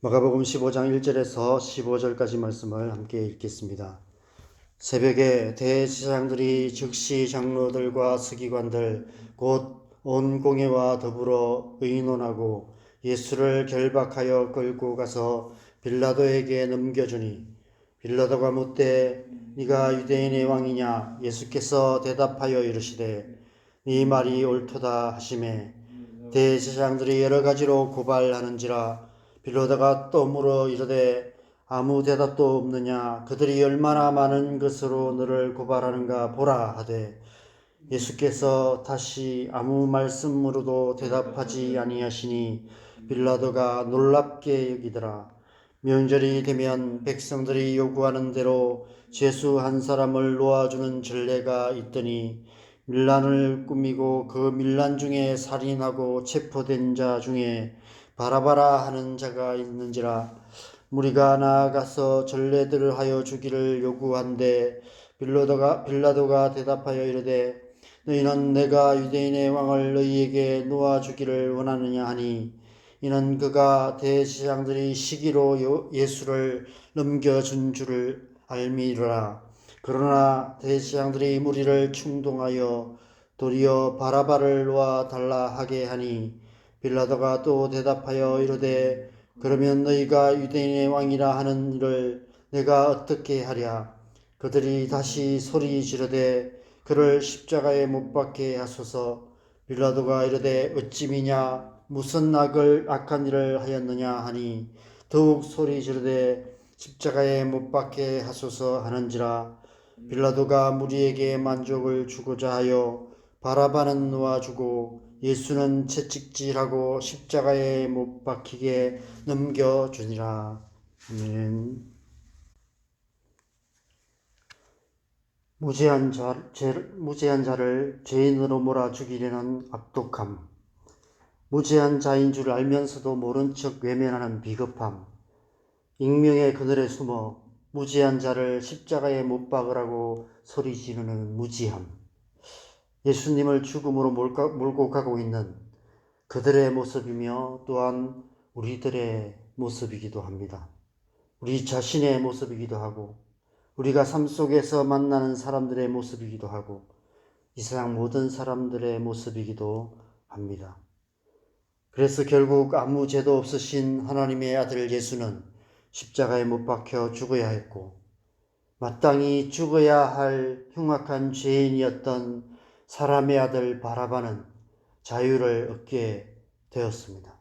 마가복음 15장 1절에서 15절까지 말씀을 함께 읽겠습니다. 새벽에 대제사장들이 즉시 장로들과 서기관들 곧 온 공회와 더불어 의논하고 예수를 결박하여 끌고 가서 빌라도에게 넘겨주니 빌라도가 묻되 네가 유대인의 왕이냐? 예수께서 대답하여 이르시되 네 말이 옳도다 하시매 대제사장들이 여러 가지로 고발하는지라 빌라도가 또 물어 이르되 아무 대답도 없느냐? 그들이 얼마나 많은 것으로 너를 고발하는가 보라 하되 예수께서 다시 아무 말씀으로도 대답하지 아니하시니 빌라도가 놀랍게 여기더라. 명절이 되면 백성들이 요구하는 대로 죄수 한 사람을 놓아주는 전례가 있더니 밀란을 꾸미고 그 밀란 중에 살인하고 체포된 자 중에 바라바라 하는 자가 있는지라. 무리가 나아가서 전례들을 하여 주기를 요구한데 빌라도가 대답하여 이르되 너희는 내가 유대인의 왕을 너희에게 놓아주기를 원하느냐 하니 이는 그가 대제사장들이 시기로 예수를 넘겨준 줄을 알미르라. 그러나 대제사장들이 무리를 충동하여 도리어 바라바를 놓아 달라 하게 하니 빌라도가 또 대답하여 이르되 그러면 너희가 유대인의 왕이라 하는 일을 내가 어떻게 하랴? 그들이 다시 소리 지르되 그를 십자가에 못 박게 하소서. 빌라도가 이르되 어찌 미냐? 무슨 악한 일을 하였느냐 하니 더욱 소리 지르되 십자가에 못 박게 하소서 하는지라. 빌라도가 무리에게 만족을 주고자 하여 바라바는 놓아주고 예수는 채찍질하고 십자가에 못 박히게 넘겨주니라. 아멘. 무죄한 자를 죄인으로 몰아 죽이려는 악독함, 무죄한 자인 줄 알면서도 모른 척 외면하는 비겁함, 익명의 그늘에 숨어 무죄한 자를 십자가에 못 박으라고 소리 지르는 무지함, 예수님을 죽음으로 몰고 가고 있는 그들의 모습이며 또한 우리들의 모습이기도 합니다. 우리 자신의 모습이기도 하고 우리가 삶 속에서 만나는 사람들의 모습이기도 하고 이 세상 모든 사람들의 모습이기도 합니다. 그래서 결국 아무 죄도 없으신 하나님의 아들 예수는 십자가에 못 박혀 죽어야 했고 마땅히 죽어야 할 흉악한 죄인이었던 사람의 아들 바라바는 자유를 얻게 되었습니다.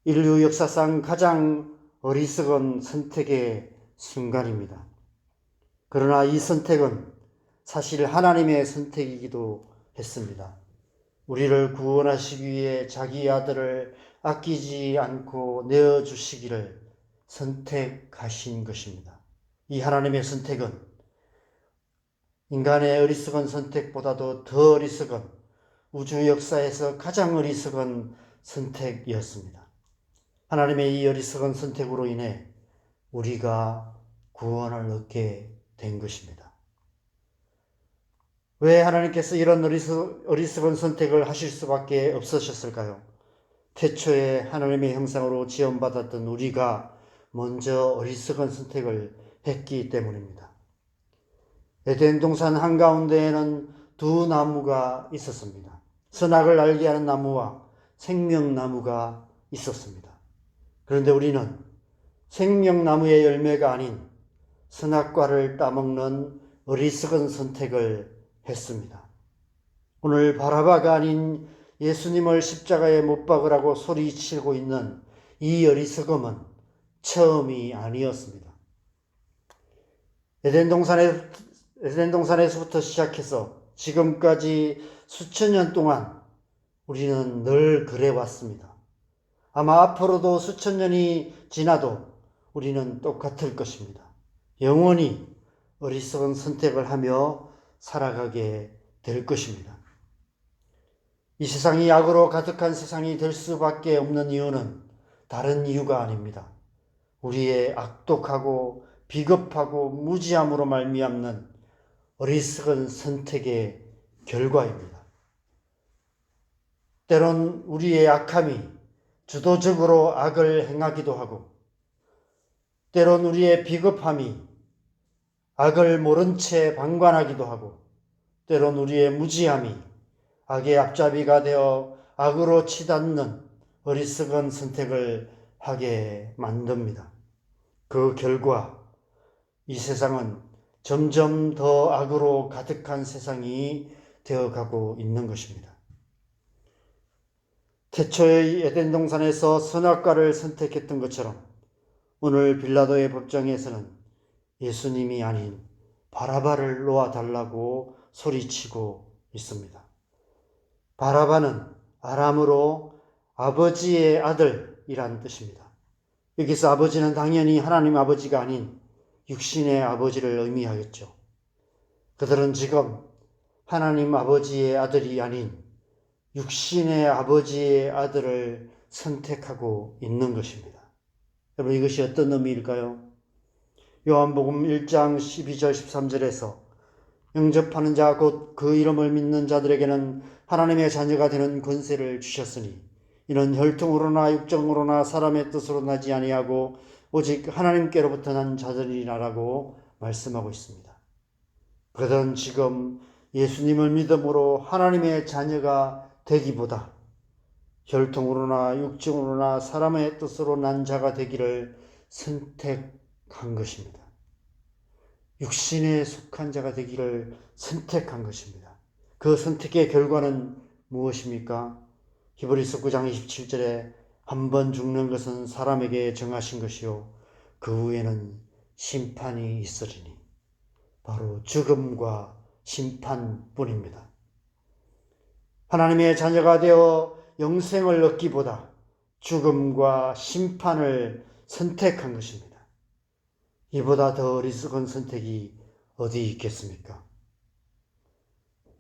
인류 역사상 가장 어리석은 선택의 순간입니다. 그러나 이 선택은 사실 하나님의 선택이기도 했습니다. 우리를 구원하시기 위해 자기 아들을 아끼지 않고 내어주시기를 선택하신 것입니다. 이 하나님의 선택은 인간의 어리석은 선택보다도 더 어리석은 우주 역사에서 가장 어리석은 선택이었습니다. 하나님의 이 어리석은 선택으로 인해 우리가 구원을 얻게 된 것입니다. 왜 하나님께서 이런 어리석은 선택을 하실 수밖에 없으셨을까요? 태초에 하나님의 형상으로 지음받았던 우리가 먼저 어리석은 선택을 했기 때문입니다. 에덴 동산 한가운데에는 두 나무가 있었습니다. 선악을 알게 하는 나무와 생명나무가 있었습니다. 그런데 우리는 생명나무의 열매가 아닌 선악과를 따먹는 어리석은 선택을 했습니다. 오늘 바라바가 아닌 예수님을 십자가에 못 박으라고 소리치고 있는 이 어리석음은 처음이 아니었습니다. 에덴 동산에서부터 시작해서 지금까지 수천 년 동안 우리는 늘 그래왔습니다. 아마 앞으로도 수천 년이 지나도 우리는 똑같을 것입니다. 영원히 어리석은 선택을 하며 살아가게 될 것입니다. 이 세상이 악으로 가득한 세상이 될 수밖에 없는 이유는 다른 이유가 아닙니다. 우리의 악독하고 비겁하고 무지함으로 말미암는 어리석은 선택의 결과입니다. 때론 우리의 악함이 주도적으로 악을 행하기도 하고, 때론 우리의 비겁함이 악을 모른 채 방관하기도 하고, 때론 우리의 무지함이 악의 앞잡이가 되어 악으로 치닫는 어리석은 선택을 하게 만듭니다. 그 결과 이 세상은 점점 더 악으로 가득한 세상이 되어가고 있는 것입니다. 태초의 에덴 동산에서 선악과를 선택했던 것처럼 오늘 빌라도의 법정에서는 예수님이 아닌 바라바를 놓아달라고 소리치고 있습니다. 바라바는 아람어로 아버지의 아들이란 뜻입니다. 여기서 아버지는 당연히 하나님 아버지가 아닌 육신의 아버지를 의미하겠죠. 그들은 지금 하나님 아버지의 아들이 아닌 육신의 아버지의 아들을 선택하고 있는 것입니다. 여러분, 이것이 어떤 의미일까요? 요한복음 1장 12절 13절에서 영접하는 자 곧 그 이름을 믿는 자들에게는 하나님의 자녀가 되는 권세를 주셨으니 이는 혈통으로나 육정으로나 사람의 뜻으로 나지 아니하고 오직 하나님께로부터 난 자들이라라고 말씀하고 있습니다. 그들은 지금 예수님을 믿음으로 하나님의 자녀가 되기보다 혈통으로나 육정으로나 사람의 뜻으로 난 자가 되기를 선택한 것입니다. 육신에 속한 자가 되기를 선택한 것입니다. 그 선택의 결과는 무엇입니까? 히브리서 9장 27절에 한 번 죽는 것은 사람에게 정하신 것이요 그 후에는 심판이 있으리니 바로 죽음과 심판뿐입니다. 하나님의 자녀가 되어 영생을 얻기보다 죽음과 심판을 선택한 것입니다. 이보다 더 어리석은 선택이 어디 있겠습니까?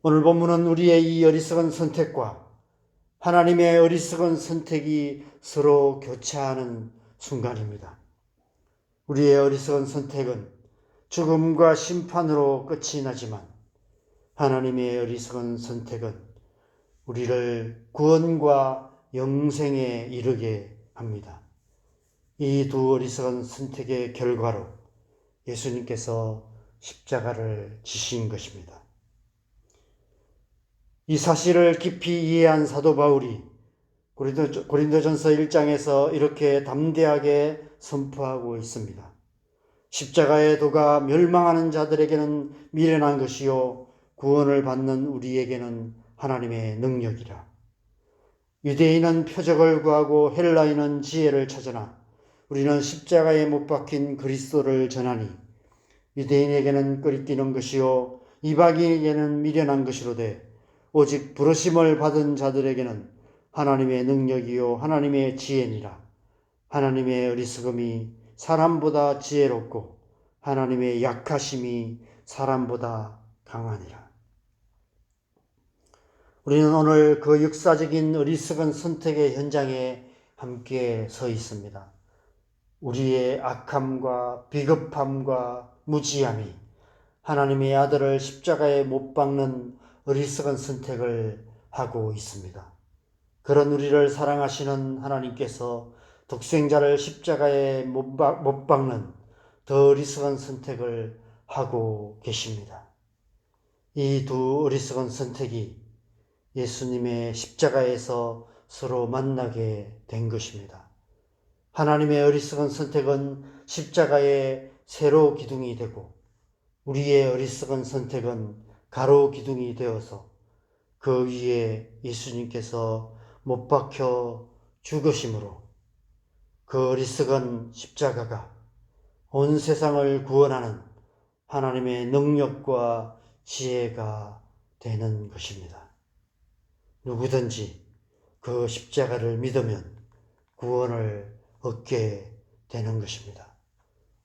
오늘 본문은 우리의 이 어리석은 선택과 하나님의 어리석은 선택이 서로 교차하는 순간입니다. 우리의 어리석은 선택은 죽음과 심판으로 끝이 나지만 하나님의 어리석은 선택은 우리를 구원과 영생에 이르게 합니다. 이 두 어리석은 선택의 결과로 예수님께서 십자가를 지신 것입니다. 이 사실을 깊이 이해한 사도 바울이 고린도전서 1장에서 이렇게 담대하게 선포하고 있습니다. 십자가의 도가 멸망하는 자들에게는 미련한 것이요 구원을 받는 우리에게는 하나님의 능력이라. 유대인은 표적을 구하고 헬라인은 지혜를 찾으나 우리는 십자가에 못 박힌 그리스도를 전하니 유대인에게는 꺼리끼는 것이요 이방인에게는 미련한 것이로되 오직 부르심을 받은 자들에게는 하나님의 능력이요 하나님의 지혜니라. 하나님의 어리석음이 사람보다 지혜롭고 하나님의 약하심이 사람보다 강하니라. 우리는 오늘 그 역사적인 어리석은 선택의 현장에 함께 서 있습니다. 우리의 악함과 비겁함과 무지함이 하나님의 아들을 십자가에 못 박는 어리석은 선택을 하고 있습니다. 그런 우리를 사랑하시는 하나님께서 독생자를 십자가에 못 박는 더 어리석은 선택을 하고 계십니다. 이 두 어리석은 선택이 예수님의 십자가에서 서로 만나게 된 것입니다. 하나님의 어리석은 선택은 십자가의 세로 기둥이 되고 우리의 어리석은 선택은 가로 기둥이 되어서 그 위에 예수님께서 못 박혀 죽으심으로 그 어리석은 십자가가 온 세상을 구원하는 하나님의 능력과 지혜가 되는 것입니다. 누구든지 그 십자가를 믿으면 구원을 얻게 되는 것입니다.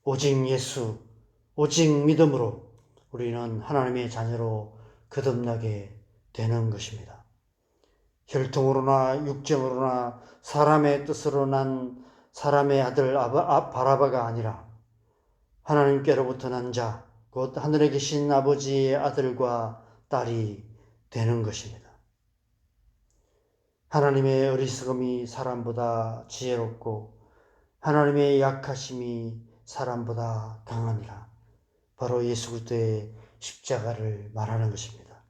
오직 예수, 오직 믿음으로 우리는 하나님의 자녀로 거듭나게 되는 것입니다. 혈통으로나 육정으로나 사람의 뜻으로 난 사람의 아들 바라바가 아니라 하나님께로부터 난 자, 곧 하늘에 계신 아버지의 아들과 딸이 되는 것입니다. 하나님의 어리석음이 사람보다 지혜롭고 하나님의 약하심이 사람보다 강하니라. 바로 예수 그리스도의 십자가를 말하는 것입니다.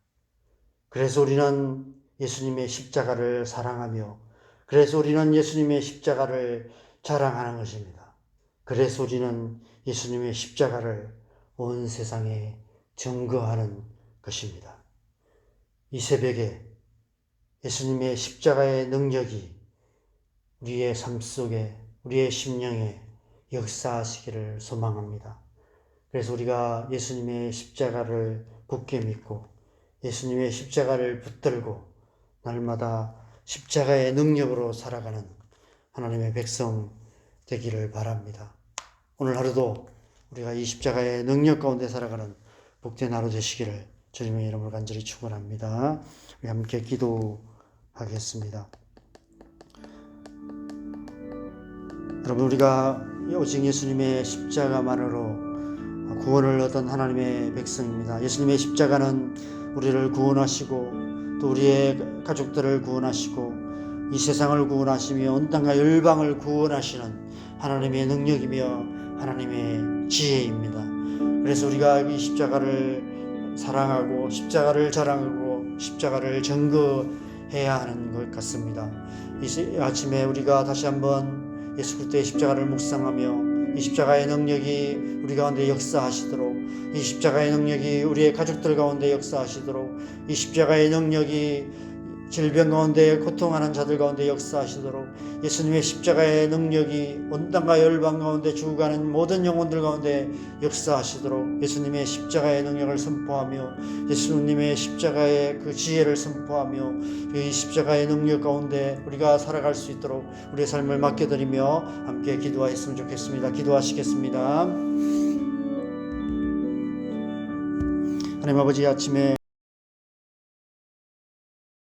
그래서 우리는 예수님의 십자가를 사랑하며 그래서 우리는 예수님의 십자가를 자랑하는 것입니다. 그래서 우리는 예수님의 십자가를 온 세상에 증거하는 것입니다. 이 새벽에 예수님의 십자가의 능력이 우리의 삶 속에 우리의 심령에 역사하시기를 소망합니다. 그래서 우리가 예수님의 십자가를 굳게 믿고 예수님의 십자가를 붙들고 날마다 십자가의 능력으로 살아가는 하나님의 백성 되기를 바랍니다. 오늘 하루도 우리가 이 십자가의 능력 가운데 살아가는 복된 하루 되시기를 주님의 이름으로 간절히 축원합니다. 우리 함께 기도하겠습니다. 여러분, 우리가 오직 예수님의 십자가만으로 구원을 얻은 하나님의 백성입니다. 예수님의 십자가는 우리를 구원하시고 또 우리의 가족들을 구원하시고 이 세상을 구원하시며 온 땅과 열방을 구원하시는 하나님의 능력이며 하나님의 지혜입니다. 그래서 우리가 이 십자가를 사랑하고 십자가를 자랑하고 십자가를 증거해야 하는 것 같습니다. 이 아침에 우리가 다시 한번 예수 그리스도의 십자가를 묵상하며 이 십자가의 능력이 우리 가운데 역사하시도록 이 십자가의 능력이 우리의 가족들 가운데 역사하시도록 이 십자가의 능력이 질병 가운데 고통하는 자들 가운데 역사하시도록 예수님의 십자가의 능력이 온 땅과 열방 가운데 죽어가는 모든 영혼들 가운데 역사하시도록 예수님의 십자가의 능력을 선포하며 예수님의 십자가의 그 지혜를 선포하며 이 십자가의 능력 가운데 우리가 살아갈 수 있도록 우리의 삶을 맡겨드리며 함께 기도하였으면 좋겠습니다. 기도하시겠습니다. 하나님 아버지, 아침에